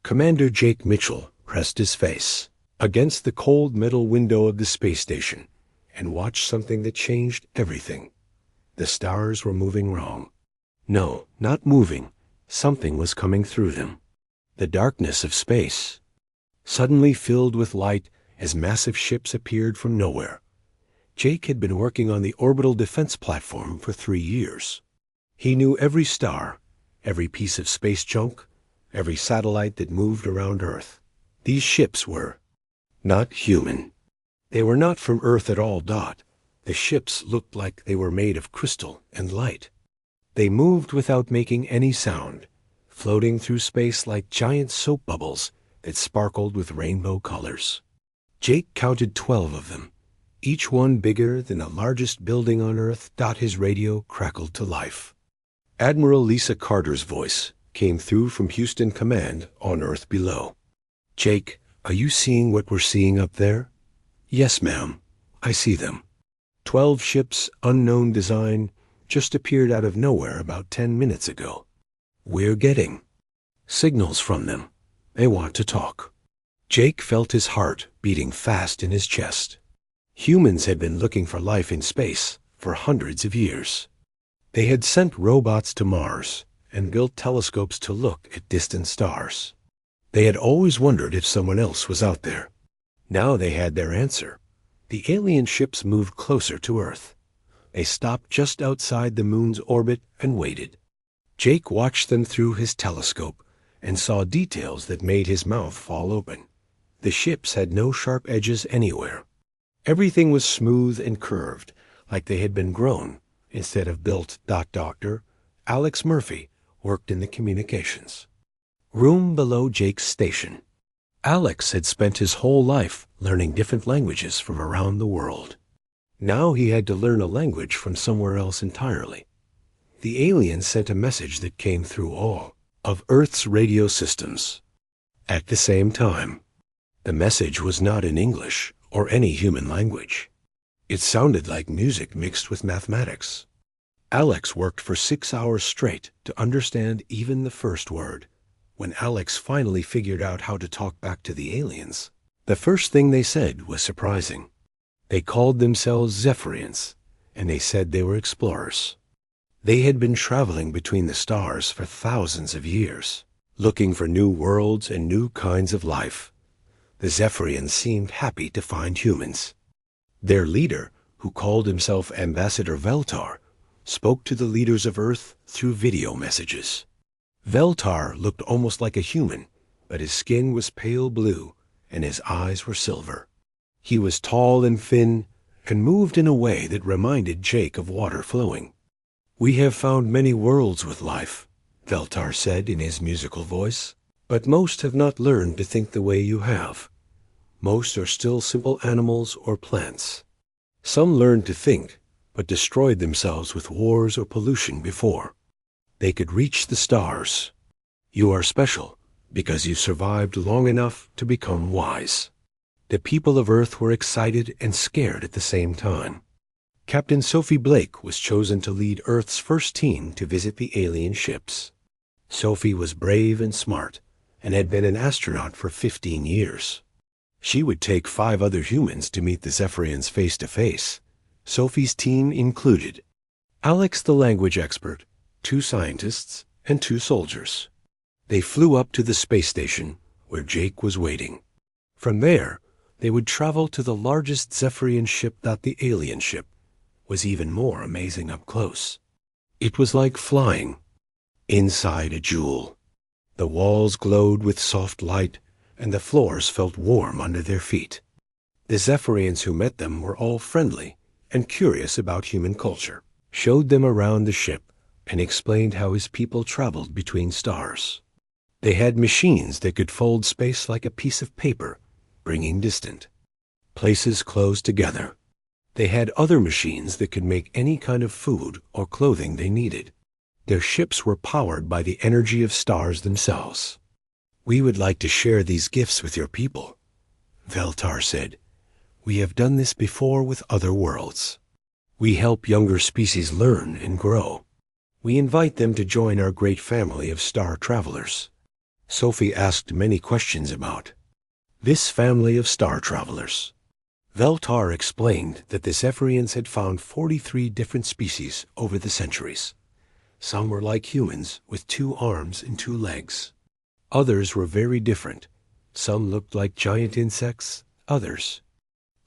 Commander Jake Mitchell pressed his face against the cold metal window of the space station and watched something that changed everything. The stars were moving wrong. No, not moving. Something was coming through them. The darkness of space suddenly filled with light as massive ships appeared from nowhere. Jake had been working on the orbital defense platform for 3 years. He knew every star, every piece of space junk, every satellite that moved around Earth. These ships were not human. They were not from Earth at all. The ships looked like they were made of crystal and light. They moved without making any sound, floating through space like giant soap bubbles that sparkled with rainbow colors. Jake counted 12 of them, each one bigger than the largest building on Earth. His radio crackled to life. Admiral Lisa Carter's voice came through from Houston Command on Earth below. "Jake, are you seeing what we're seeing up there?" "Yes, ma'am. I see them. 12 ships, unknown design, just appeared out of nowhere about 10 minutes ago. We're getting signals from them. They want to talk." Jake felt his heart beating fast in his chest. Humans had been looking for life in space for hundreds of years. They had sent robots to Mars and built telescopes to look at distant stars. They had always wondered if someone else was out there. Now they had their answer. The alien ships moved closer to Earth. They stopped just outside the moon's orbit and waited. Jake watched them through his telescope and saw details that made his mouth fall open. The ships had no sharp edges anywhere. Everything was smooth and curved, like they had been grown instead of built. Dr. Alex Murphy worked in the communications room below Jake's station. Alex had spent his whole life learning different languages from around the world. Now he had to learn a language from somewhere else entirely. The aliens sent a message that came through all of Earth's radio systems. At the same time, the message was not in English or any human language. It sounded like music mixed with mathematics. Alex worked for 6 hours straight to understand even the first word. When Alex finally figured out how to talk back to the aliens, the first thing they said was surprising. They called themselves Zephyrians, and they said they were explorers. They had been traveling between the stars for thousands of years, looking for new worlds and new kinds of life. The Zephyrians seemed happy to find humans. Their leader, who called himself Ambassador Veltar, spoke to the leaders of Earth through video messages. Veltar looked almost like a human, but his skin was pale blue and his eyes were silver. He was tall and thin and moved in a way that reminded Jake of water flowing. "We have found many worlds with life," Veltar said in his musical voice, "but most have not learned to think the way you have. Most are still simple animals or plants. Some learned to think, but destroyed themselves with wars or pollution before they could reach the stars. You are special because you survived long enough to become wise." The people of Earth were excited and scared at the same time. Captain Sophie Blake was chosen to lead Earth's first team to visit the alien ships. Sophie was brave and smart and had been an astronaut for 15 years. She would take 5 other humans to meet the Zephyrians face to face. Sophie's team included Alex the language expert, 2 scientists, and 2 soldiers. They flew up to the space station where Jake was waiting. From there, they would travel to the largest Zephyrian ship. The alien ship was even more amazing up close. It was like flying inside a jewel. The walls glowed with soft light, and the floors felt warm under their feet. The Zephyrians who met them were all friendly and curious about human culture, showed them around the ship, and explained how his people traveled between stars. They had machines that could fold space like a piece of paper, bringing distant places close together. They had other machines that could make any kind of food or clothing they needed. Their ships were powered by the energy of stars themselves. "We would like to share these gifts with your people," Veltar said. "We have done this before with other worlds. We help younger species learn and grow. We invite them to join our great family of star travelers." Sophie asked many questions about this family of star travelers. Veltar explained that the Zephyrians had found 43 different species over the centuries. Some were like humans with 2 arms and 2 legs. Others were very different. Some looked like giant insects, others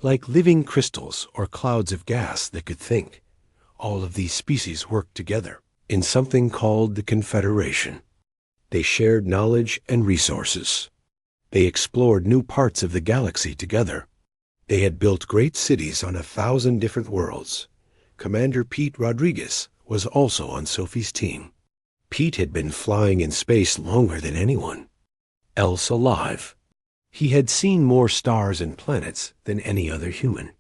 like living crystals or clouds of gas that could think. All of these species worked together in something called the Confederation. They shared knowledge and resources. They explored new parts of the galaxy together. They had built great cities on 1,000 different worlds. Commander Pete Rodriguez was also on Sophie's team. Pete had been flying in space longer than anyone else alive. He had seen more stars and planets than any other human.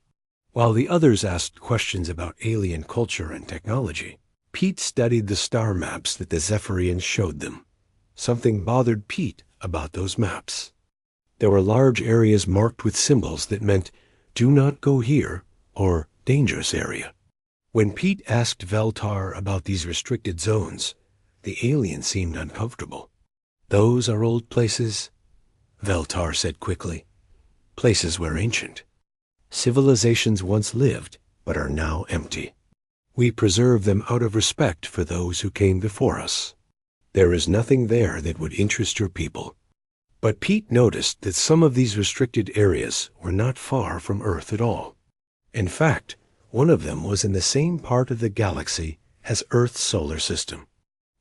While the others asked questions about alien culture and technology, Pete studied the star maps that the Zephyrians showed them. Something bothered Pete about those maps. There were large areas marked with symbols that meant, "Do not go here," or "Dangerous area." When Pete asked Veltar about these restricted zones, the alien seemed uncomfortable. "Those are old places," Veltar said quickly. "Places were ancient. Civilizations once lived, but are now empty. We preserve them out of respect for those who came before us. There is nothing there that would interest your people." But Pete noticed that some of these restricted areas were not far from Earth at all. In fact, one of them was in the same part of the galaxy as Earth's solar system.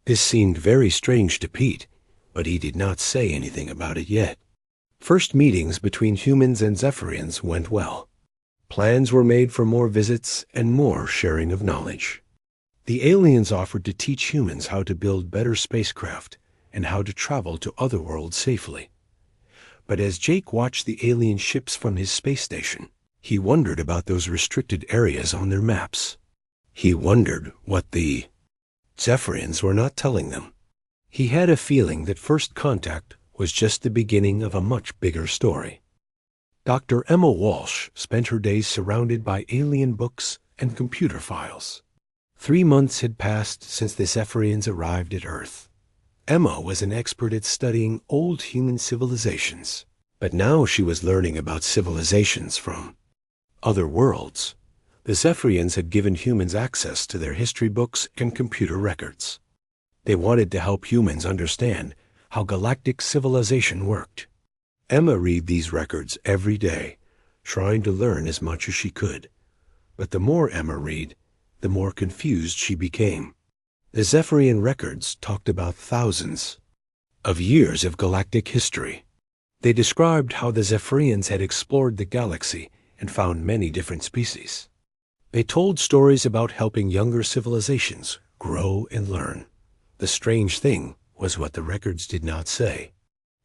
This seemed very strange to Pete, but he did not say anything about it yet. First meetings between humans and Zephyrians went well. Plans were made for more visits and more sharing of knowledge. The aliens offered to teach humans how to build better spacecraft and how to travel to other worlds safely. But as Jake watched the alien ships from his space station, he wondered about those restricted areas on their maps. He wondered what the Zephyrians were not telling them. He had a feeling that first contact was just the beginning of a much bigger story. Dr. Emma Walsh spent her days surrounded by alien books and computer files. 3 months had passed since the Zephyrians arrived at Earth. Emma was an expert at studying old human civilizations, but now she was learning about civilizations from other worlds. The Zephyrians had given humans access to their history books and computer records. They wanted to help humans understand how galactic civilization worked. Emma read these records every day, trying to learn as much as she could. But the more Emma read, the more confused she became. The Zephyrian records talked about thousands of years of galactic history. They described how the Zephyrians had explored the galaxy and found many different species. They told stories about helping younger civilizations grow and learn. The strange thing was what the records did not say.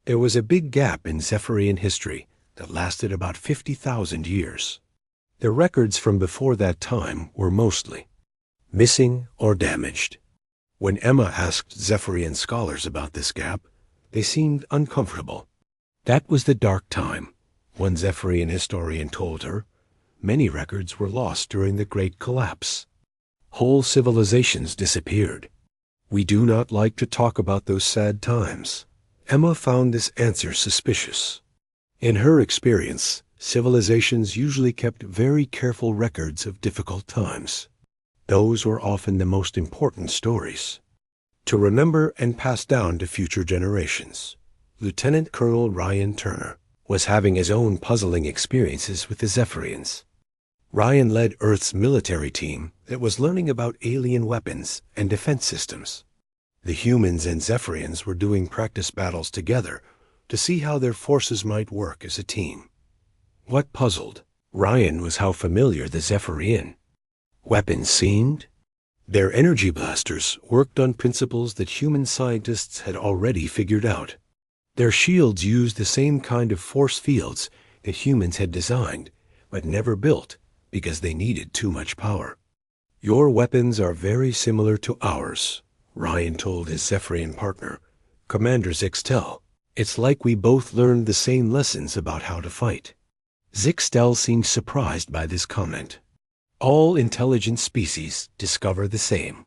There was a big gap in Zephyrian history that lasted about 50,000 years. The records from before that time were mostly missing or damaged. When Emma asked Zephyrian scholars about this gap, they seemed uncomfortable. That was the dark time. One Zephyrian historian told her, many records were lost during the Great Collapse. Whole civilizations disappeared. We do not like to talk about those sad times. Emma found this answer suspicious. In her experience, civilizations usually kept very careful records of difficult times. Those were often the most important stories to remember and pass down to future generations. Lieutenant Colonel Ryan Turner was having his own puzzling experiences with the Zephyrians. Ryan led Earth's military team that was learning about alien weapons and defense systems. The humans and Zephyrians were doing practice battles together to see how their forces might work as a team. What puzzled Ryan was how familiar the Zephyrian weapons seemed. Their energy blasters worked on principles that human scientists had already figured out. Their shields used the same kind of force fields that humans had designed, but never built because they needed too much power. "Your weapons are very similar to ours," Ryan told his Zephyrian partner, Commander Zixtel. "It's like we both learned the same lessons about how to fight." Zixtel seemed surprised by this comment. "All intelligent species discover the same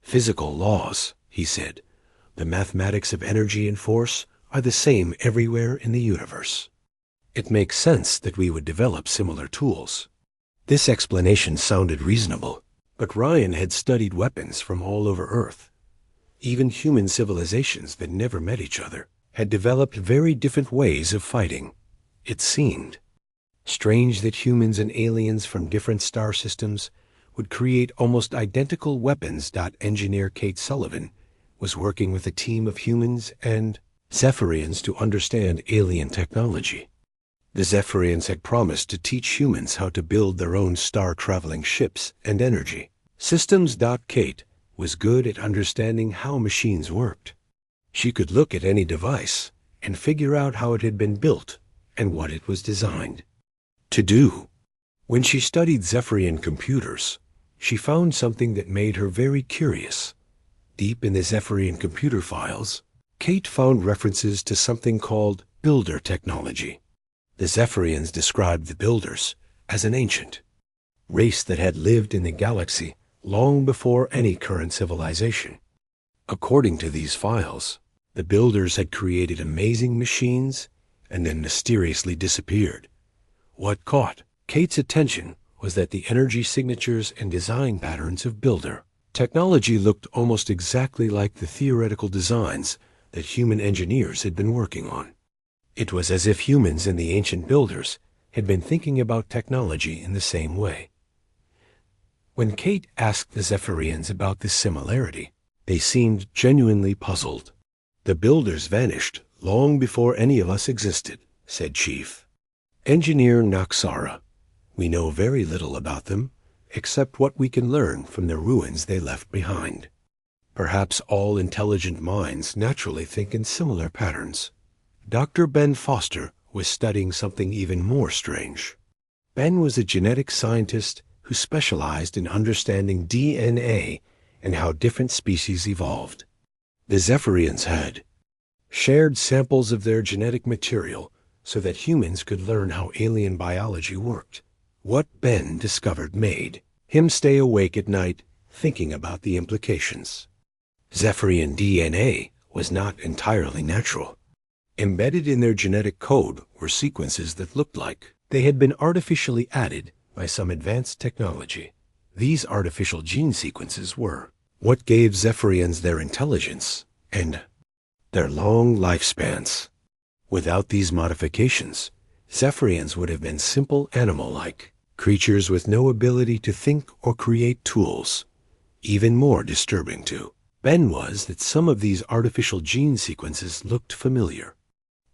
physical laws," he said. "The mathematics of energy and force are the same everywhere in the universe. It makes sense that we would develop similar tools. This explanation sounded reasonable, but Ryan had studied weapons from all over Earth. Even human civilizations that never met each other had developed very different ways of fighting. It seemed strange that humans and aliens from different star systems would create almost identical weapons. Engineer Kate Sullivan was working with a team of humans and Zephyrians to understand alien technology. The Zephyrians had promised to teach humans how to build their own star-traveling ships and energy systems. Kate was good at understanding how machines worked. She could look at any device and figure out how it had been built and what it was designed to do. When she studied Zephyrian computers, she found something that made her very curious. Deep in the Zephyrian computer files, Kate found references to something called builder technology. The Zephyrians described the builders as an ancient race that had lived in the galaxy long before any current civilization. According to these files, the builders had created amazing machines and then mysteriously disappeared. What caught Kate's attention was that the energy signatures and design patterns of builder technology looked almost exactly like the theoretical designs that human engineers had been working on. It was as if humans and the ancient builders had been thinking about technology in the same way. When Kate asked the Zephyrians about this similarity, they seemed genuinely puzzled. "The builders vanished long before any of us existed," said Chief Engineer Naxara. "We know very little about them, except what we can learn from the ruins they left behind. Perhaps all intelligent minds naturally think in similar patterns." Dr. Ben Foster was studying something even more strange. Ben was a genetic scientist who specialized in understanding DNA and how different species evolved. The Zephyrians had shared samples of their genetic material so that humans could learn how alien biology worked. What Ben discovered made him stay awake at night thinking about the implications. Zephyrian DNA was not entirely natural. Embedded in their genetic code were sequences that looked like they had been artificially added by some advanced technology. These artificial gene sequences were what gave Zephyrians their intelligence and their long lifespans. Without these modifications, Zephyrians would have been simple animal-like creatures with no ability to think or create tools. Even more disturbing, too, Ben, was that some of these artificial gene sequences looked familiar.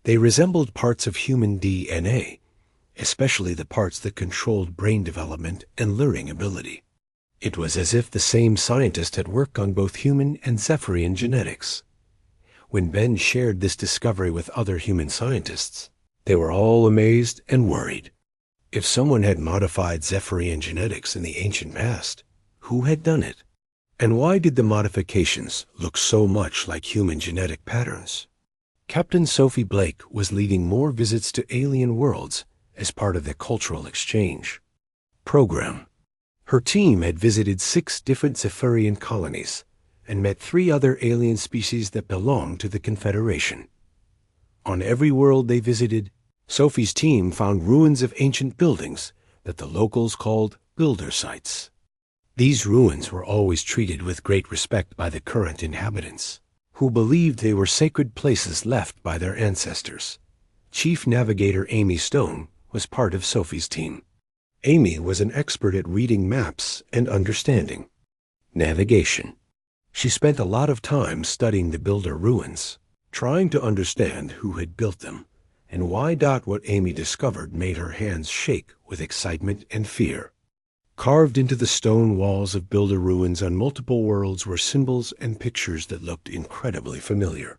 They resembled parts of human DNA, especially the parts that controlled brain development and learning ability. It was as if the same scientist had worked on both human and Zephyrian genetics. When Ben shared this discovery with other human scientists, they were all amazed and worried. If someone had modified Zephyrian genetics in the ancient past, who had done it? And why did the modifications look so much like human genetic patterns? Captain Sophie Blake was leading more visits to alien worlds as part of the cultural exchange program. Her team had visited 6 different Zephyrian colonies and met 3 other alien species that belonged to the Confederation. On every world they visited, Sophie's team found ruins of ancient buildings that the locals called builder sites. These ruins were always treated with great respect by the current inhabitants, who believed they were sacred places left by their ancestors. Chief Navigator Amy Stone was part of Sophie's team. Amy was an expert at reading maps and understanding navigation. She spent a lot of time studying the builder ruins, trying to understand who had built them, and why. What Amy discovered made her hands shake with excitement and fear. Carved into the stone walls of builder ruins on multiple worlds were symbols and pictures that looked incredibly familiar.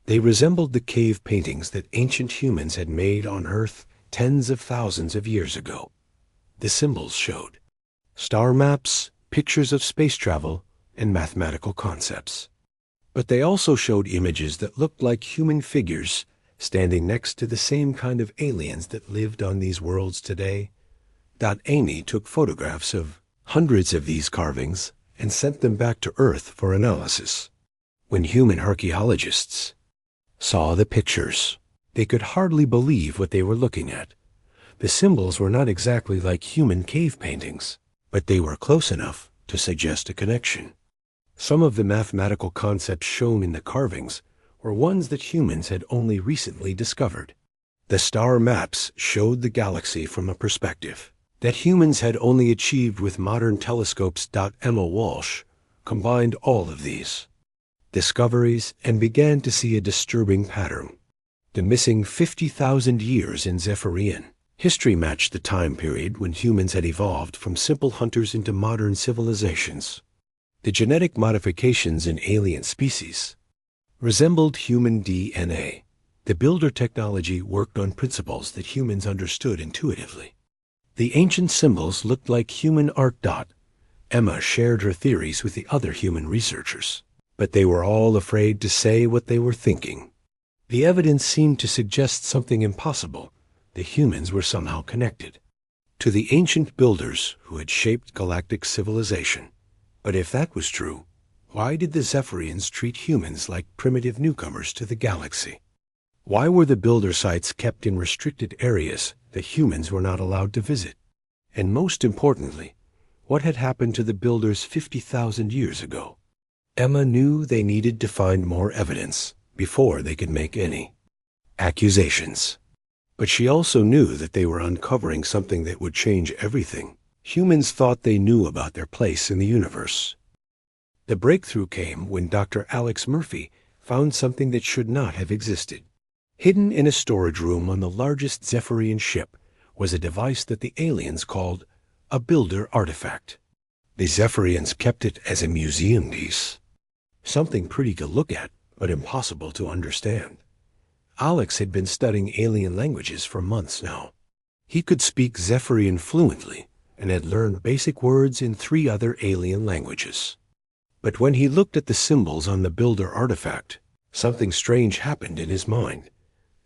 They resembled the cave paintings that ancient humans had made on Earth tens of thousands of years ago. The symbols showed star maps, pictures of space travel, and mathematical concepts. But they also showed images that looked like human figures standing next to the same kind of aliens that lived on these worlds today. Amy took photographs of hundreds of these carvings and sent them back to Earth for analysis. When human archaeologists saw the pictures. They could hardly believe what they were looking at. The symbols were not exactly like human cave paintings, but they were close enough to suggest a connection. Some of the mathematical concepts shown in the carvings were ones that humans had only recently discovered. The star maps showed the galaxy from a perspective that humans had only achieved with modern telescopes. Emma Walsh combined all of these discoveries and began to see a disturbing pattern. The missing 50,000 years in Zephyrian history matched the time period when humans had evolved from simple hunters into modern civilizations. The genetic modifications in alien species resembled human DNA. The builder technology worked on principles that humans understood intuitively. The ancient symbols looked like human art. Emma shared her theories with the other human researchers, but they were all afraid to say what they were thinking. The evidence seemed to suggest something impossible. The humans were somehow connected to the ancient builders who had shaped galactic civilization. But if that was true, why did the Zephyrians treat humans like primitive newcomers to the galaxy? Why were the builder sites kept in restricted areas that humans were not allowed to visit? And most importantly, what had happened to the builders 50,000 years ago? Emma knew they needed to find more evidence before they could make any accusations. But she also knew that they were uncovering something that would change everything. Humans thought they knew about their place in the universe. The breakthrough came when Dr. Alex Murphy found something that should not have existed. Hidden in a storage room on the largest Zephyrian ship was a device that the aliens called a builder artifact. The Zephyrians kept it as a museum piece. Something pretty to look at, but impossible to understand. Alex had been studying alien languages for months now. He could speak Zephyrian fluently and had learned basic words in 3 other alien languages. But when he looked at the symbols on the builder artifact, something strange happened in his mind.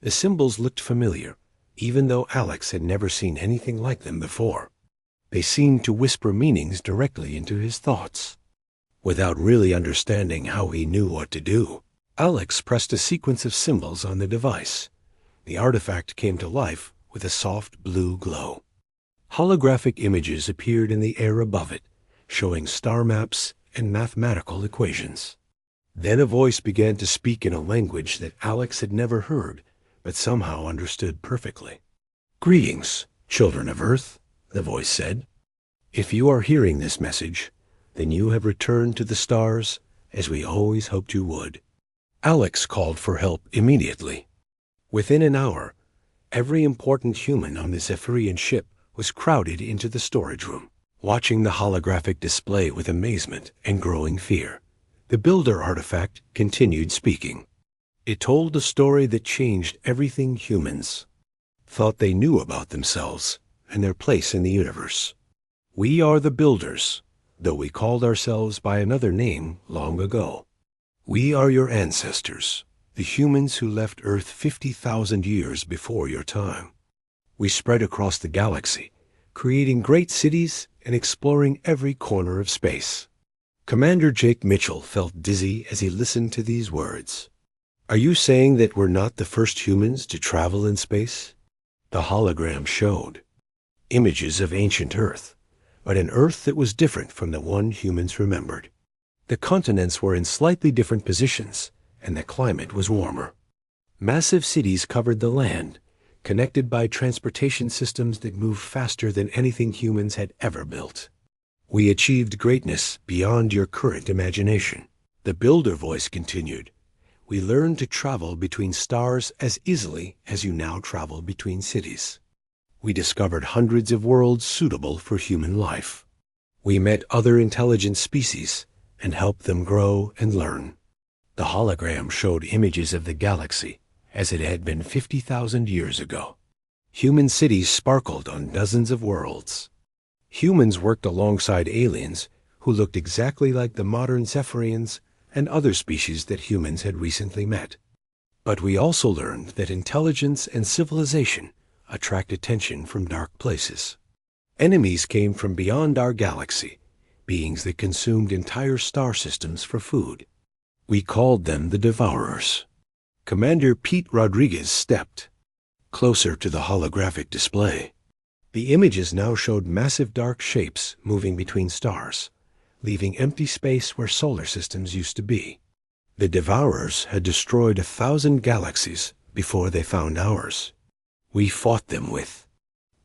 The symbols looked familiar, even though Alex had never seen anything like them before. They seemed to whisper meanings directly into his thoughts. Without really understanding how he knew what to do, Alex pressed a sequence of symbols on the device. The artifact came to life with a soft blue glow. Holographic images appeared in the air above it, showing star maps and mathematical equations. Then a voice began to speak in a language that Alex had never heard, but somehow understood perfectly. "Greetings, children of Earth," the voice said. "If you are hearing this message, then you have returned to the stars as we always hoped you would." Alex called for help immediately. Within an hour, every important human on the Zephyrian ship was crowded into the storage room, watching the holographic display with amazement and growing fear. The builder artifact continued speaking. It told a story that changed everything humans thought they knew about themselves and their place in the universe. "We are the builders, though we called ourselves by another name long ago. We are your ancestors, the humans who left Earth 50,000 years before your time. We spread across the galaxy, creating great cities and exploring every corner of space." Commander Jake Mitchell felt dizzy as he listened to these words. "Are you saying that we're not the first humans to travel in space?" The hologram showed images of ancient Earth, but an Earth that was different from the one humans remembered. The continents were in slightly different positions, and the climate was warmer. Massive cities covered the land, connected by transportation systems that moved faster than anything humans had ever built. "We achieved greatness beyond your current imagination," the builder voice continued. "We learned to travel between stars as easily as you now travel between cities. We discovered hundreds of worlds suitable for human life. We met other intelligent species and helped them grow and learn." The hologram showed images of the galaxy as it had been 50,000 years ago. Human cities sparkled on dozens of worlds. Humans worked alongside aliens who looked exactly like the modern Zephyrians and other species that humans had recently met. But we also learned that intelligence and civilization attract attention from dark places. Enemies came from beyond our galaxy, beings that consumed entire star systems for food. We called them the Devourers. Commander Pete Rodriguez stepped closer to the holographic display. The images now showed massive dark shapes moving between stars, leaving empty space where solar systems used to be. The Devourers had destroyed 1,000 galaxies before they found ours. We fought them with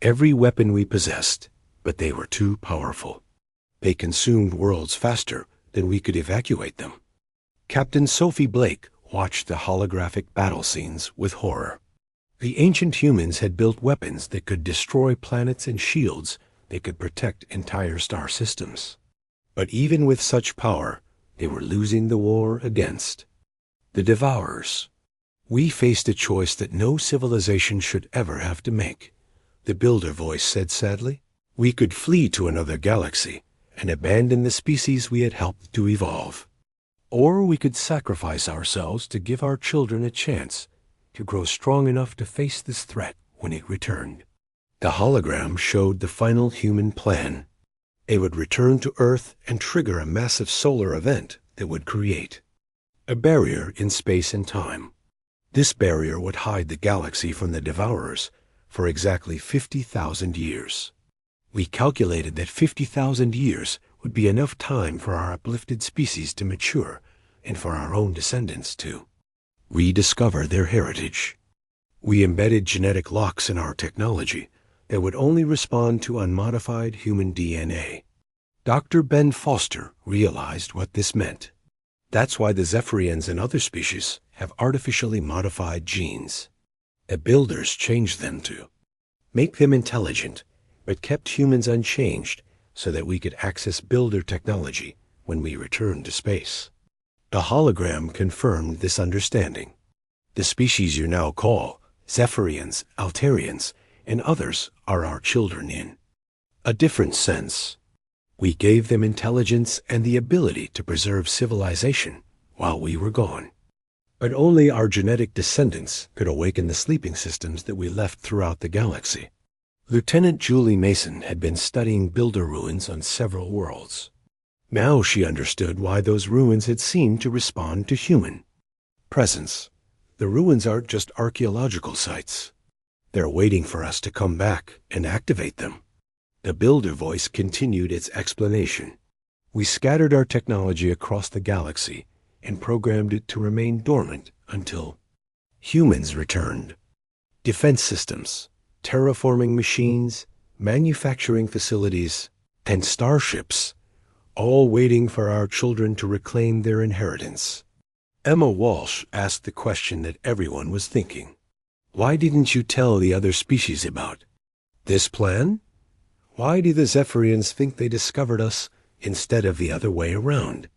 every weapon we possessed, but they were too powerful. They consumed worlds faster than we could evacuate them. Captain Sophie Blake watched the holographic battle scenes with horror. The ancient humans had built weapons that could destroy planets and shields that could protect entire star systems. But even with such power, they were losing the war against the Devourers. We faced a choice that no civilization should ever have to make, the Builder voice said sadly. We could flee to another galaxy and abandon the species we had helped to evolve. Or we could sacrifice ourselves to give our children a chance to grow strong enough to face this threat when it returned. The hologram showed the final human plan. It would return to Earth and trigger a massive solar event that would create a barrier in space and time. This barrier would hide the galaxy from the Devourers for exactly 50,000 years. We calculated that 50,000 years would be enough time for our uplifted species to mature and for our own descendants to rediscover their heritage. We embedded genetic locks in our technology that would only respond to unmodified human DNA. Dr. Ben Foster realized what this meant. That's why the Zephyrians and other species have artificially modified genes. The Builders changed them to make them intelligent, but kept humans unchanged so that we could access Builder technology when we returned to space. The hologram confirmed this understanding. The species you now call Zephyrians, Altarians, and others are our children in a different sense. We gave them intelligence and the ability to preserve civilization while we were gone. But only our genetic descendants could awaken the sleeping systems that we left throughout the galaxy. Lieutenant Julie Mason had been studying Builder ruins on several worlds. Now she understood why those ruins had seemed to respond to human presence. The ruins aren't just archaeological sites. They're waiting for us to come back and activate them. The Builder voice continued its explanation. We scattered our technology across the galaxy and programmed it to remain dormant until humans returned. Defense systems, terraforming machines, manufacturing facilities, and starships, all waiting for our children to reclaim their inheritance. Emma Walsh asked the question that everyone was thinking. Why didn't you tell the other species about this plan? Why do the Zephyrians think they discovered us instead of the other way around?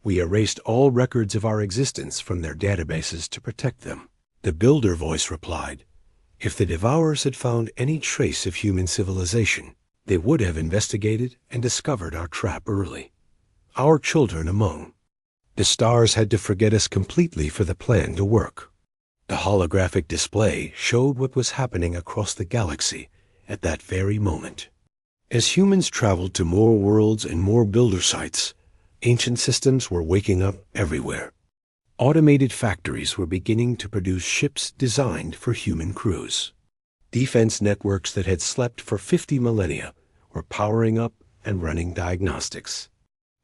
We erased all records of our existence from their databases to protect them. The Builder voice replied, if the Devourers had found any trace of human civilization, they would have investigated and discovered our trap early. Our children among. The stars had to forget us completely for the plan to work. The holographic display showed what was happening across the galaxy at that very moment. As humans traveled to more worlds and more Builder sites, ancient systems were waking up everywhere. Automated factories were beginning to produce ships designed for human crews. Defense networks that had slept for 50 millennia were powering up and running diagnostics.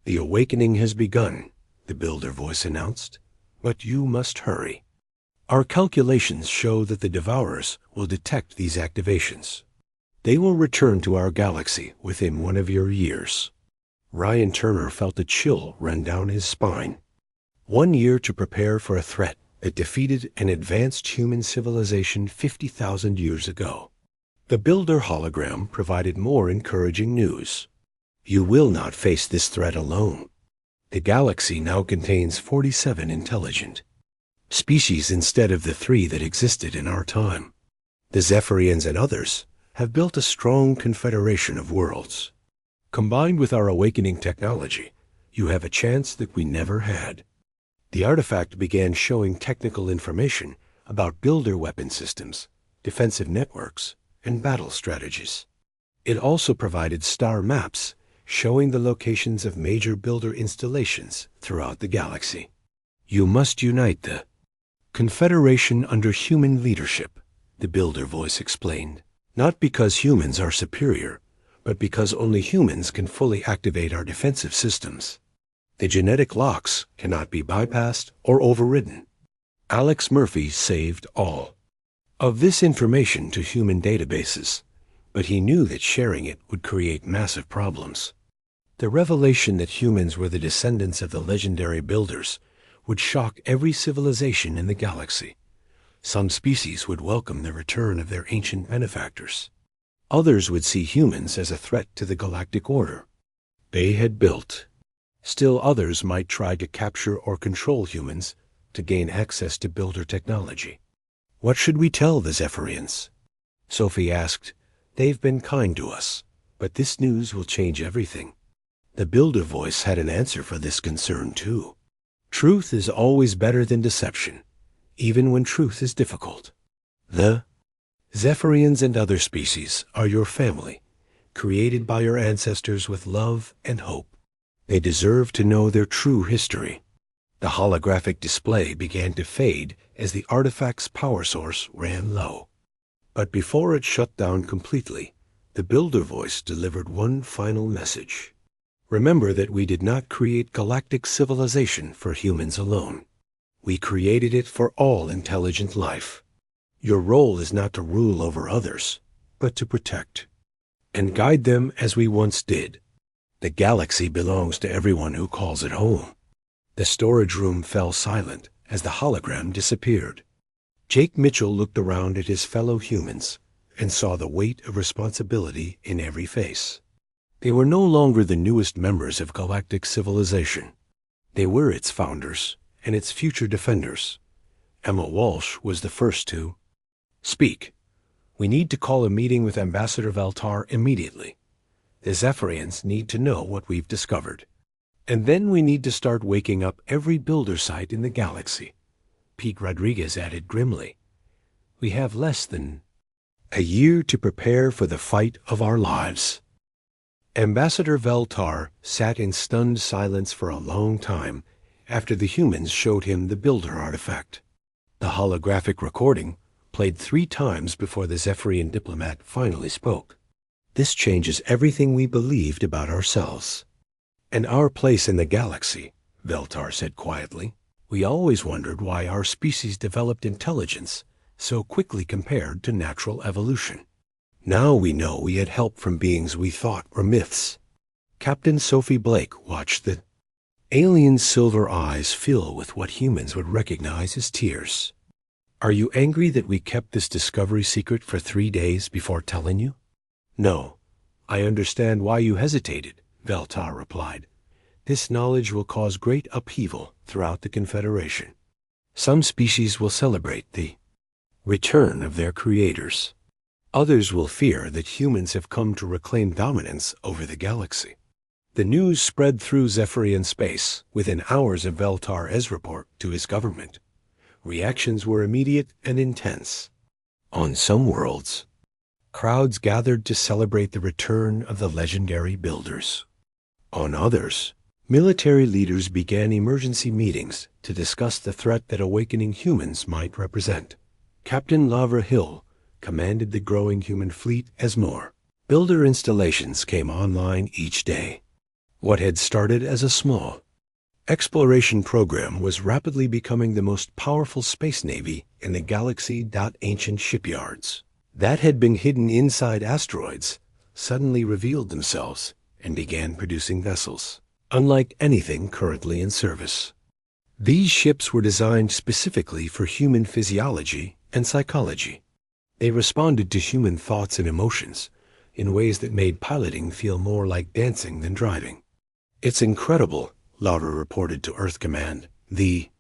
The awakening has begun, the Builder voice announced, but you must hurry. Our calculations show that the Devourers will detect these activations. They will return to our galaxy within one of your years. Ryan Turner felt a chill run down his spine. 1 year to prepare for a threat that defeated an advanced human civilization 50,000 years ago. The Builder hologram provided more encouraging news. You will not face this threat alone. The galaxy now contains 47 intelligent species instead of the 3 that existed in our time. The Zephyrians and others have built a strong confederation of worlds. Combined with our awakening technology, you have a chance that we never had. The artifact began showing technical information about Builder weapon systems, defensive networks, and battle strategies. It also provided star maps showing the locations of major Builder installations throughout the galaxy. You must unite the Confederation under human leadership, the builder voice explained. Not because humans are superior, but because only humans can fully activate our defensive systems. The genetic locks cannot be bypassed or overridden. Alex Murphy saved all of this information to human databases, but he knew that sharing it would create massive problems. The revelation that humans were the descendants of the legendary builders would shock every civilization in the galaxy. Some species would welcome the return of their ancient benefactors. Others would see humans as a threat to the galactic order they had built. Still others might try to capture or control humans to gain access to builder technology. What should we tell the Zephyrians? Sophie asked. They've been kind to us, but this news will change everything. The builder voice had an answer for this concern too. Truth is always better than deception, even when truth is difficult. The Zephyrians and other species are your family, created by your ancestors with love and hope. They deserve to know their true history. The holographic display began to fade as the artifact's power source ran low. But before it shut down completely, the builder voice delivered one final message. Remember that we did not create galactic civilization for humans alone. We created it for all intelligent life. Your role is not to rule over others, but to protect and guide them as we once did. The galaxy belongs to everyone who calls it home. The storage room fell silent as the hologram disappeared. Jake Mitchell looked around at his fellow humans and saw the weight of responsibility in every face. They were no longer the newest members of galactic civilization. They were its founders and its future defenders. Emma Walsh was the first to speak. We need to call a meeting with Ambassador Veltar immediately. The Zephyrians need to know what we've discovered. And then we need to start waking up every builder site in the galaxy. Pete Rodriguez added grimly. We have less than a year to prepare for the fight of our lives. Ambassador Veltar sat in stunned silence for a long time after the humans showed him the builder artifact. The holographic recording played 3 times before the Zephyrian diplomat finally spoke. This changes everything we believed about ourselves. And our place in the galaxy, Veltar said quietly. We always wondered why our species developed intelligence so quickly compared to natural evolution. Now we know we had help from beings we thought were myths. Captain Sophie Blake watched the alien's silver eyes fill with what humans would recognize as tears. Are you angry that we kept this discovery secret for 3 days before telling you? No, I understand why you hesitated, Veltar replied. This knowledge will cause great upheaval throughout the Confederation. Some species will celebrate the return of their creators. Others will fear that humans have come to reclaim dominance over the galaxy. The news spread through Zephyrian space within hours of Veltar's report to his government. Reactions were immediate and intense. On some worlds, crowds gathered to celebrate the return of the legendary builders. On others, military leaders began emergency meetings to discuss the threat that awakening humans might represent. Captain Lavra Hill commanded the growing human fleet as more builder installations came online each day. What had started as a small exploration program was rapidly becoming the most powerful space navy in the galaxy. Ancient shipyards that had been hidden inside asteroids suddenly revealed themselves and began producing vessels, unlike anything currently in service. These ships were designed specifically for human physiology and psychology. They responded to human thoughts and emotions in ways that made piloting feel more like dancing than driving. It's incredible, Laura reported to Earth Command. The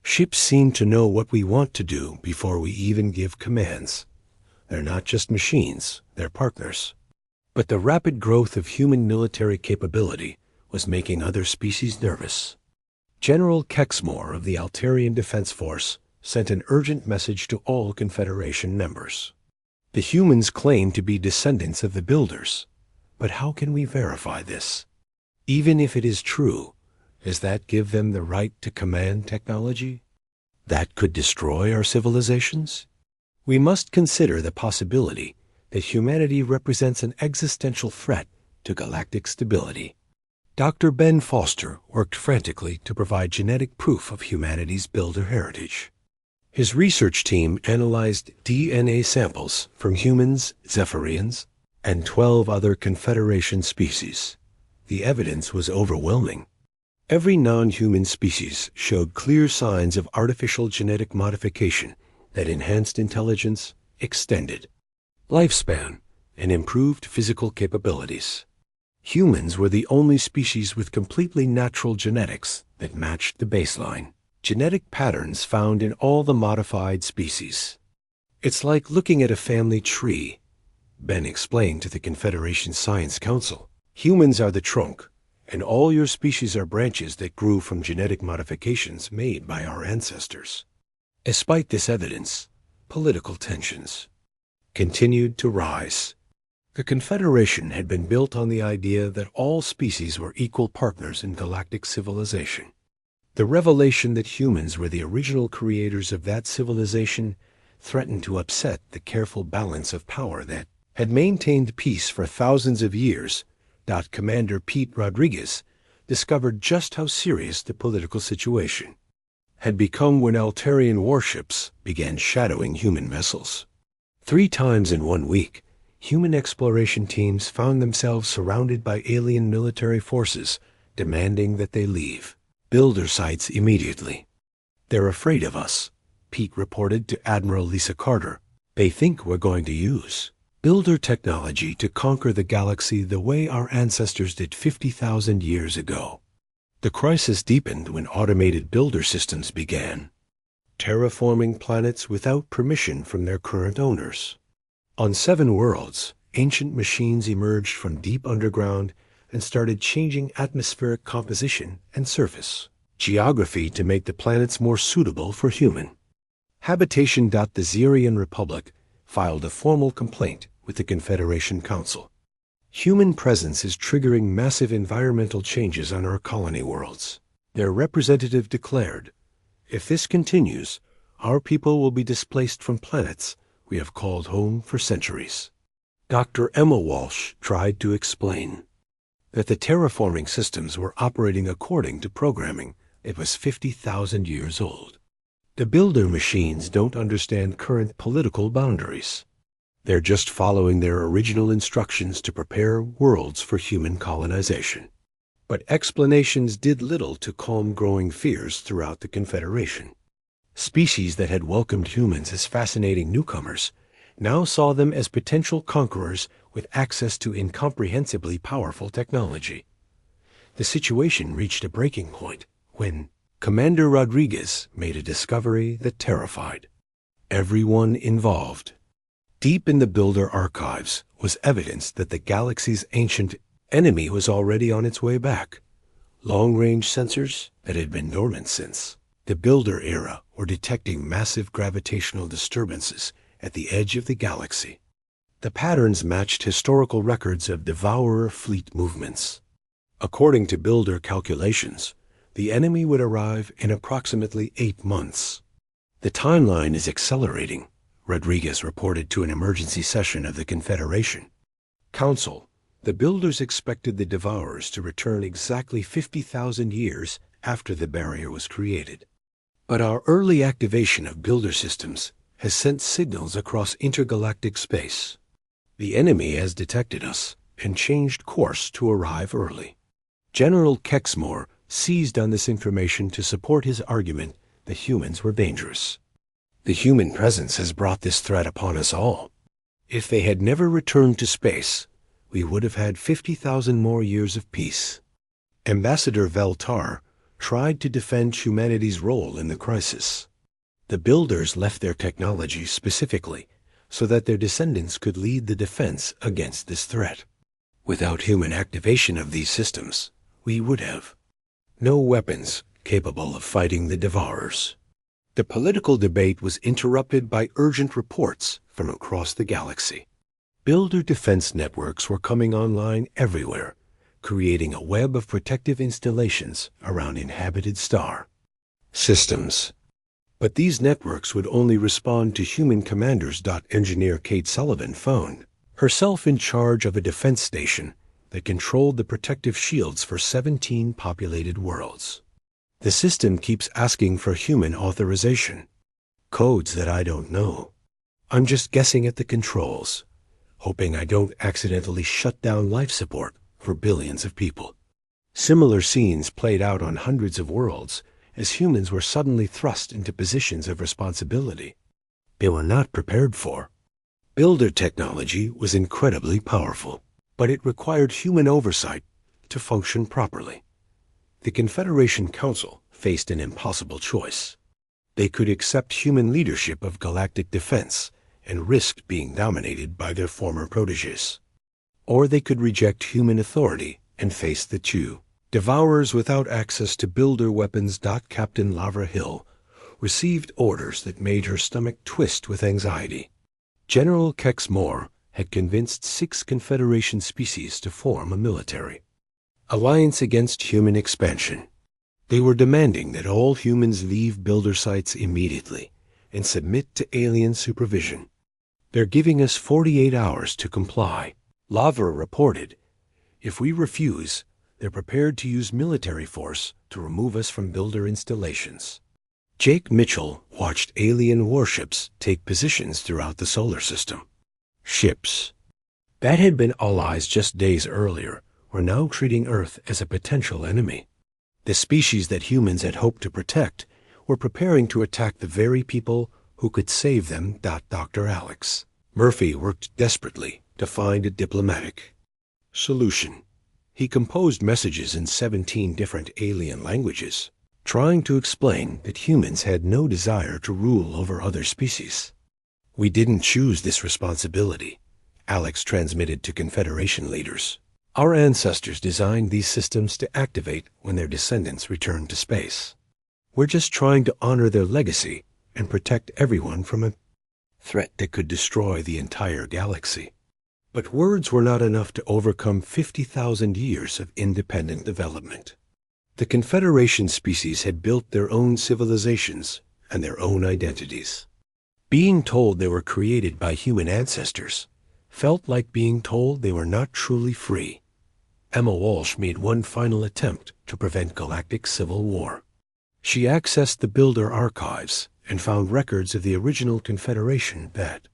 ships seem to know what we want to do before we even give commands. They're not just machines, they're partners. But the rapid growth of human military capability was making other species nervous. General Kexmore of the Altarian Defense Force sent an urgent message to all Confederation members. The humans claim to be descendants of the builders, but how can we verify this? Even if it is true, does that give them the right to command technology? that could destroy our civilizations? We must consider the possibility that humanity represents an existential threat to galactic stability. Dr. Ben Foster worked frantically to provide genetic proof of humanity's builder heritage. His research team analyzed DNA samples from humans, Zephyrians, and 12 other Confederation species. The evidence was overwhelming. Every non-human species showed clear signs of artificial genetic modification that enhanced intelligence, extended lifespan, and improved physical capabilities. Humans were the only species with completely natural genetics that matched the baseline genetic patterns found in all the modified species. It's like looking at a family tree, Ben explained to the Confederation Science Council. Humans are the trunk, and all your species are branches that grew from genetic modifications made by our ancestors. Despite this evidence, political tensions continued to rise. The Confederation had been built on the idea that all species were equal partners in galactic civilization. The revelation that humans were the original creators of that civilization threatened to upset the careful balance of power that had maintained peace for thousands of years. Commander Pete Rodriguez discovered just how serious the political situation had become when Altarian warships began shadowing human vessels. 3 times in 1 week, human exploration teams found themselves surrounded by alien military forces demanding that they leave builder sites immediately. "They're afraid of us," Pete reported to Admiral Lisa Carter. "They think we're going to use builder technology to conquer the galaxy the way our ancestors did 50,000 years ago." The crisis deepened when automated builder systems began terraforming planets without permission from their current owners. On 7 worlds, ancient machines emerged from deep underground and started changing atmospheric composition and surface geography to make the planets more suitable for human habitation. The Zerian Republic filed a formal complaint with the Confederation Council. Human presence is triggering massive environmental changes on our colony worlds. Their representative declared, "If this continues, our people will be displaced from planets we have called home for centuries." Dr. Emma Walsh tried to explain that the terraforming systems were operating according to programming that was 50,000 years old. The builder machines don't understand current political boundaries. They're just following their original instructions to prepare worlds for human colonization. But explanations did little to calm growing fears throughout the Confederation. Species that had welcomed humans as fascinating newcomers now saw them as potential conquerors with access to incomprehensibly powerful technology. The situation reached a breaking point when Commander Rodriguez made a discovery that terrified everyone involved. Deep in the builder archives was evidence that the galaxy's ancient enemy was already on its way back. Long-range sensors that had been dormant since the builder era were detecting massive gravitational disturbances at the edge of the galaxy. The patterns matched historical records of Devourer fleet movements. According to builder calculations, the enemy would arrive in approximately 8 months. "The timeline is accelerating," Rodriguez reported to an emergency session of the Confederation Council. The builders expected the Devourers to return exactly 50,000 years after the barrier was created. But our early activation of builder systems has sent signals across intergalactic space. The enemy has detected us and changed course to arrive early. General Kexmore seized on this information to support his argument that humans were dangerous. "The human presence has brought this threat upon us all. If they had never returned to space, we would have had 50,000 more years of peace." Ambassador Veltar tried to defend humanity's role in the crisis. The builders left their technology specifically so that their descendants could lead the defense against this threat. Without human activation of these systems, we would have no weapons capable of fighting the Devourers. The political debate was interrupted by urgent reports from across the galaxy. Builder defense networks were coming online everywhere, creating a web of protective installations around inhabited star systems. But these networks would only respond to human commanders. Engineer Kate Sullivan found herself in charge of a defense station that controlled the protective shields for 17 populated worlds. The system keeps asking for human authorization, codes that I don't know. I'm just guessing at the controls, hoping I don't accidentally shut down life support for billions of people. Similar scenes played out on hundreds of worlds as humans were suddenly thrust into positions of responsibility they were not prepared for. Builder technology was incredibly powerful, but it required human oversight to function properly. The Confederation Council faced an impossible choice. They could accept human leadership of galactic defense and risked being dominated by their former protégés. Or they could reject human authority and face the two devourers without access to builder weapons. Captain Lavra Hill received orders that made her stomach twist with anxiety. General Kex Moore had convinced 6 Confederation species to form a military alliance against human expansion. They were demanding that all humans leave builder sites immediately and submit to alien supervision. They're giving us 48 hours to comply, Lavra reported. If we refuse, they're prepared to use military force to remove us from builder installations. Jake Mitchell watched alien warships take positions throughout the solar system. Ships that had been allies just days earlier were now treating Earth as a potential enemy. The species that humans had hoped to protect were preparing to attack the very people who could save them. Dr. Alex Murphy worked desperately to find a diplomatic solution. He composed messages in 17 different alien languages, trying to explain that humans had no desire to rule over other species. We didn't choose this responsibility, Alex transmitted to Confederation leaders. Our ancestors designed these systems to activate when their descendants returned to space. We're just trying to honor their legacy and protect everyone from a threat that could destroy the entire galaxy. But words were not enough to overcome 50,000 years of independent development. The Confederation species had built their own civilizations and their own identities. Being told they were created by human ancestors felt like being told they were not truly free. Emma Walsh made one final attempt to prevent galactic civil war. She accessed the Builder archives and found records of the original Confederation that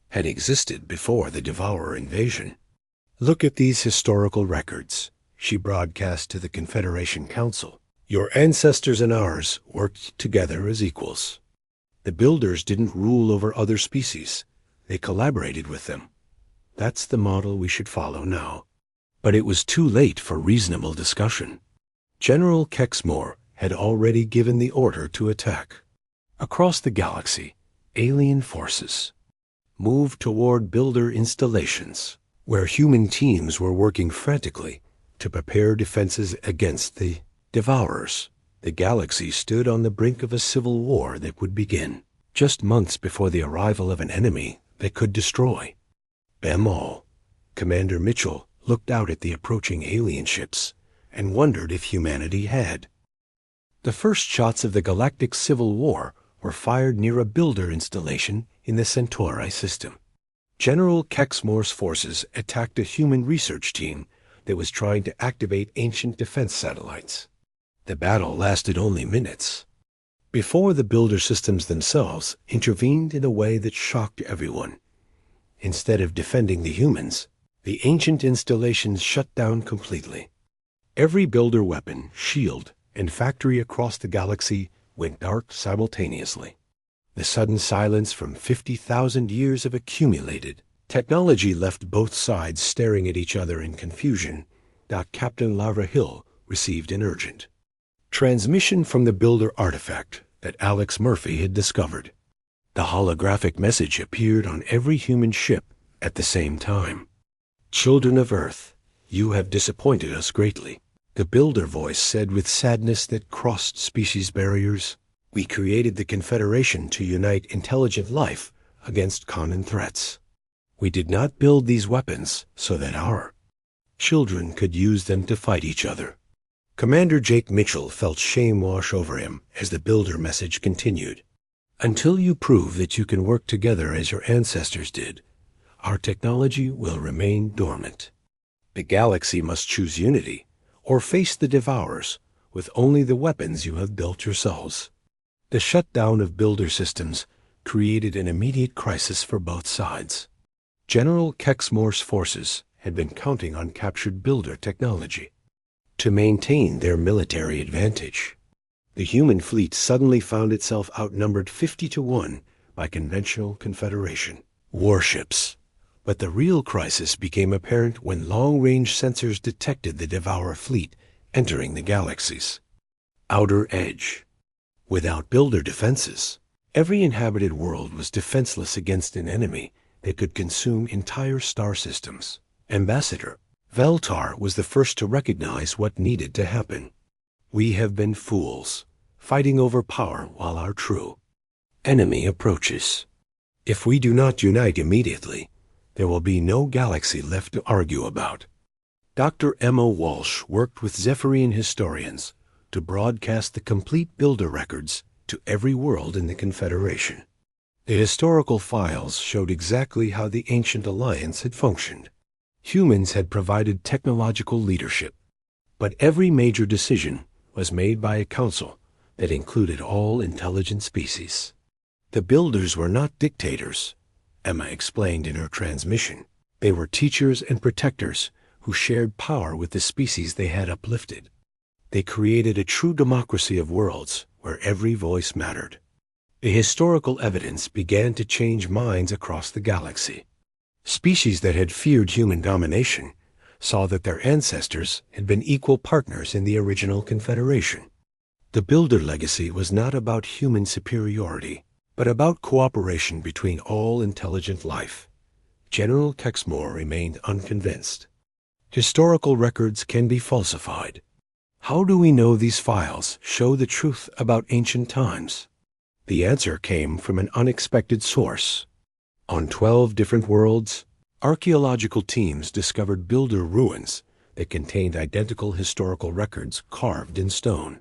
had existed before the Devourer invasion. Look at these historical records, she broadcast to the Confederation Council. Your ancestors and ours worked together as equals. The Builders didn't rule over other species. They collaborated with them. That's the model we should follow now. But it was too late for reasonable discussion. General Kexmore had already given the order to attack. Across the galaxy, alien forces moved toward Builder installations, where human teams were working frantically to prepare defenses against the Devourers. The galaxy stood on the brink of a civil war that would begin just months before the arrival of an enemy that could destroy them all. Commander Mitchell looked out at the approaching alien ships and wondered if humanity had. The first shots of the galactic civil war were fired near a Builder installation in the Centauri system. General Kexmore's forces attacked a human research team that was trying to activate ancient defense satellites. The battle lasted only minutes before the Builder systems themselves intervened in a way that shocked everyone. Instead of defending the humans, the ancient installations shut down completely. Every Builder weapon, shield, and factory across the galaxy went dark simultaneously. The sudden silence from 50,000 years of accumulated technology left both sides staring at each other in confusion. Captain Lavra Hill received an urgent transmission from the Builder artifact that Alex Murphy had discovered. The holographic message appeared on every human ship at the same time. Children of Earth, you have disappointed us greatly, the Builder voice said with sadness that crossed species barriers. We created the Confederation to unite intelligent life against common threats. We did not build these weapons so that our children could use them to fight each other. Commander Jake Mitchell felt shame wash over him as the Builder message continued. Until you prove that you can work together as your ancestors did, our technology will remain dormant. The galaxy must choose unity, or face the devourers with only the weapons you have built yourselves. The shutdown of builder systems created an immediate crisis for both sides. General Kexmore's forces had been counting on captured builder technology to maintain their military advantage. The human fleet suddenly found itself outnumbered 50-1 by conventional Confederation warships. But the real crisis became apparent when long-range sensors detected the Devourer fleet entering the galaxy's outer edge. Without builder defenses, every inhabited world was defenseless against an enemy that could consume entire star systems. Ambassador Veltar was the first to recognize what needed to happen. We have been fools, fighting over power while our true enemy approaches. If we do not unite immediately, there will be no galaxy left to argue about. Dr. Emma Walsh worked with Zephyrian historians to broadcast the complete builder records to every world in the Confederation. The historical files showed exactly how the ancient alliance had functioned. Humans had provided technological leadership, but every major decision was made by a council that included all intelligent species. The builders were not dictators, Emma explained in her transmission. They were teachers and protectors who shared power with the species they had uplifted. They created a true democracy of worlds where every voice mattered. The historical evidence began to change minds across the galaxy. Species that had feared human domination saw that their ancestors had been equal partners in the original Confederation. The Builder legacy was not about human superiority, but about cooperation between all intelligent life. General Kexmore remained unconvinced. Historical records can be falsified. How do we know these files show the truth about ancient times? The answer came from an unexpected source. On 12 different worlds, archaeological teams discovered builder ruins that contained identical historical records carved in stone.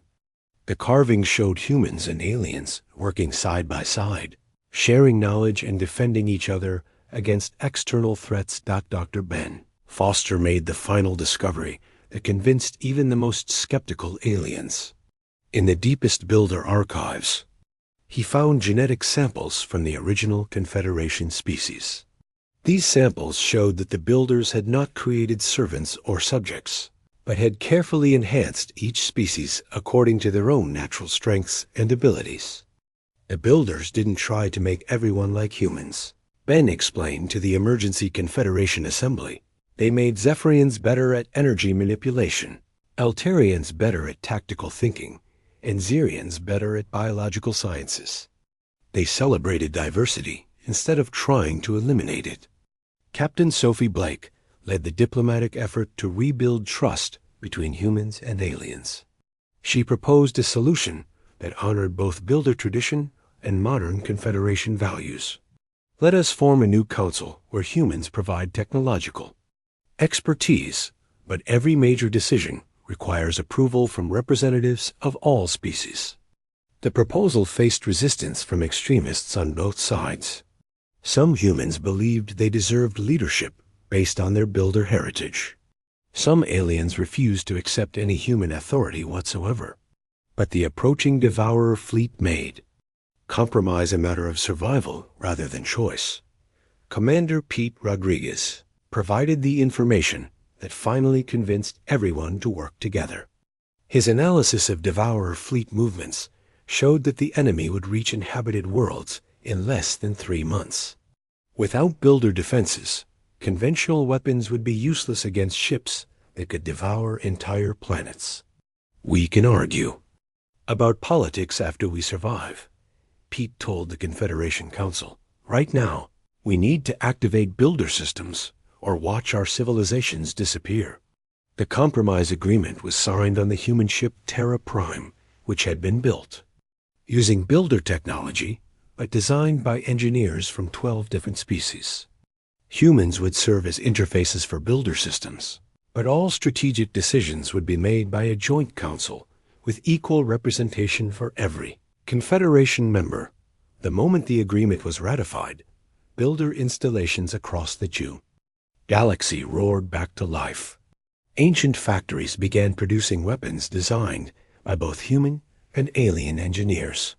The carvings showed humans and aliens working side by side, sharing knowledge and defending each other against external threats. Dr. Ben Foster made the final discovery that convinced even the most skeptical aliens. In the deepest builder archives, he found genetic samples from the original Confederation species. These samples showed that the builders had not created servants or subjects, but had carefully enhanced each species according to their own natural strengths and abilities. The builders didn't try to make everyone like humans. Ben explained to the Emergency Confederation Assembly. They made Zephyrians better at energy manipulation, Altarians better at tactical thinking, and Xerians better at biological sciences. They celebrated diversity instead of trying to eliminate it. Captain Sophie Blake led the diplomatic effort to rebuild trust between humans and aliens. She proposed a solution that honored both builder tradition and modern Confederation values. Let us form a new council where humans provide technological expertise, but every major decision requires approval from representatives of all species. The proposal faced resistance from extremists on both sides. Some humans believed they deserved leadership based on their builder heritage. Some aliens refused to accept any human authority whatsoever. But the approaching Devourer fleet made compromise a matter of survival rather than choice. Commander Pete Rodriguez provided the information that finally convinced everyone to work together. His analysis of Devourer fleet movements showed that the enemy would reach inhabited worlds in less than 3 months. Without builder defenses, conventional weapons would be useless against ships that could devour entire planets. We can argue about politics after we survive, Pete told the Confederation Council. Right now, we need to activate builder systems or watch our civilizations disappear. The compromise agreement was signed on the human ship Terra Prime, which had been built using builder technology, but designed by engineers from 12 different species. Humans would serve as interfaces for builder systems, but all strategic decisions would be made by a joint council with equal representation for every Confederation member. The moment the agreement was ratified, builder installations across the galaxy roared back to life. Ancient factories began producing weapons designed by both human and alien engineers.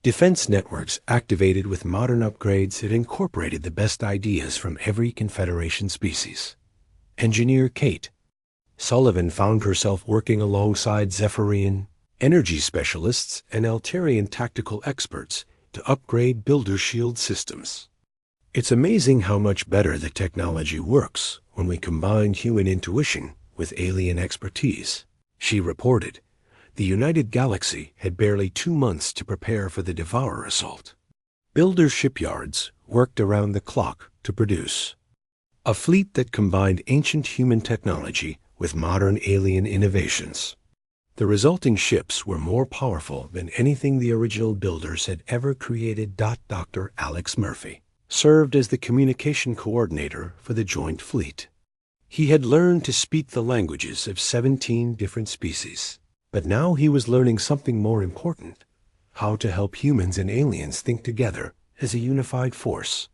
Defense networks activated with modern upgrades that incorporated the best ideas from every Confederation species. Engineer Kate Sullivan found herself working alongside Zephyrian energy specialists and Altarian tactical experts to upgrade builder shield systems. It's amazing how much better the technology works when we combine human intuition with alien expertise, she reported. The United Galaxy had barely 2 months to prepare for the Devourer assault. Builder shipyards worked around the clock to produce a fleet that combined ancient human technology with modern alien innovations. The resulting ships were more powerful than anything the original builders had ever created. Dr. Alex Murphy served as the communication coordinator for the joint fleet. He had learned to speak the languages of 17 different species. But now he was learning something more important: how to help humans and aliens think together as a unified force.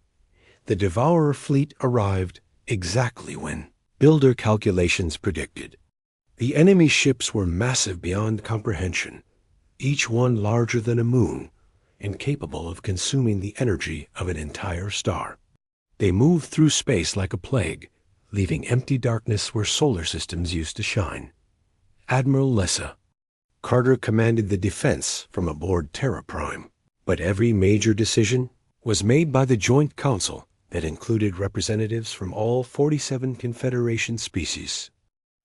The Devourer fleet arrived exactly when builder calculations predicted. The enemy ships were massive beyond comprehension, each one larger than a moon and capable of consuming the energy of an entire star. They moved through space like a plague, leaving empty darkness where solar systems used to shine. Admiral Lessa Carter commanded the defense from aboard Terra Prime, but every major decision was made by the Joint Council that included representatives from all 47 Confederation species.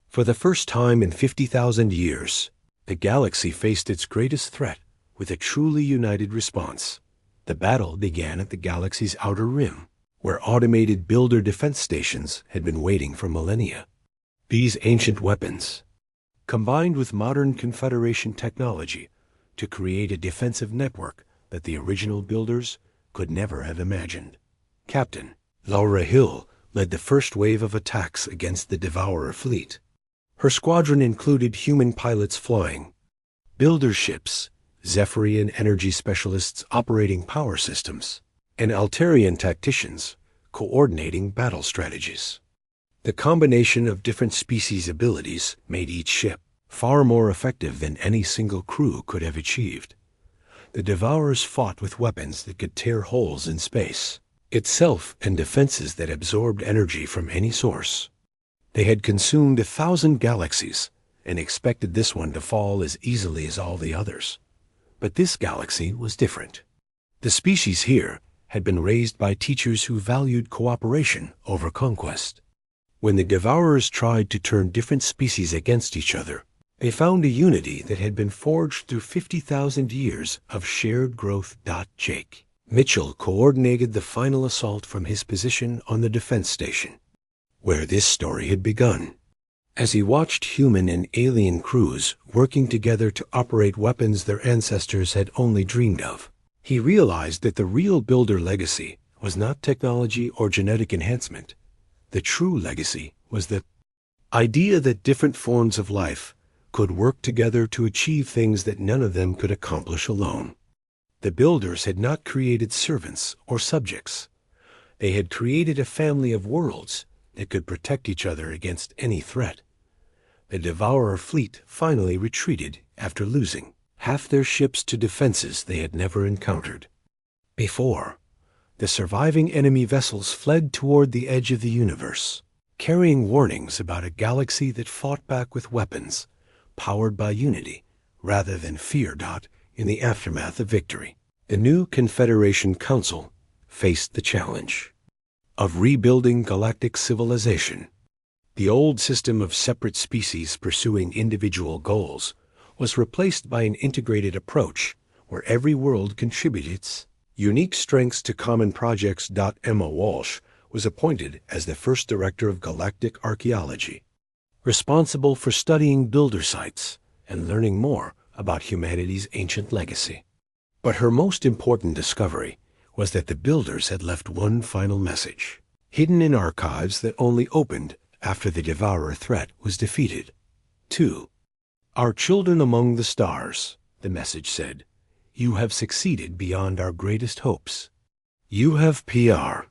For the first time in 50,000 years, the galaxy faced its greatest threat with a truly united response. The battle began at the galaxy's outer rim, where automated builder defense stations had been waiting for millennia. These ancient weapons, combined with modern Confederation technology to create a defensive network that the original builders could never have imagined. Captain Laura Hill led the first wave of attacks against the Devourer fleet. Her squadron included human pilots flying builder ships, Zephyrian energy specialists operating power systems, and Altarian tacticians coordinating battle strategies. The combination of different species' abilities made each ship far more effective than any single crew could have achieved. The Devourers fought with weapons that could tear holes in space itself and defenses that absorbed energy from any source. They had consumed 1,000 galaxies and expected this one to fall as easily as all the others. But this galaxy was different. The species here had been raised by teachers who valued cooperation over conquest. When the Devourers tried to turn different species against each other, they found a unity that had been forged through 50,000 years of shared growth. Jake Mitchell coordinated the final assault from his position on the defense station, where this story had begun. As he watched human and alien crews working together to operate weapons their ancestors had only dreamed of, he realized that the real builder legacy was not technology or genetic enhancement. The true legacy was the idea that different forms of life could work together to achieve things that none of them could accomplish alone. The builders had not created servants or subjects. They had created a family of worlds that could protect each other against any threat. The Devourer fleet finally retreated after losing half their ships to defenses they had never encountered before. The surviving enemy vessels fled toward the edge of the universe, carrying warnings about a galaxy that fought back with weapons powered by unity rather than fear. In the aftermath of victory, the new Confederation Council faced the challenge of rebuilding galactic civilization. The old system of separate species pursuing individual goals was replaced by an integrated approach where every world contributed its unique strengths to common projects. Emma Walsh was appointed as the first director of galactic archaeology, responsible for studying builder sites and learning more about humanity's ancient legacy. But her most important discovery was that the builders had left one final message, hidden in archives that only opened after the Devourer threat was defeated. 2. Our children among the stars, the message said. You have succeeded beyond our greatest hopes. You have PR,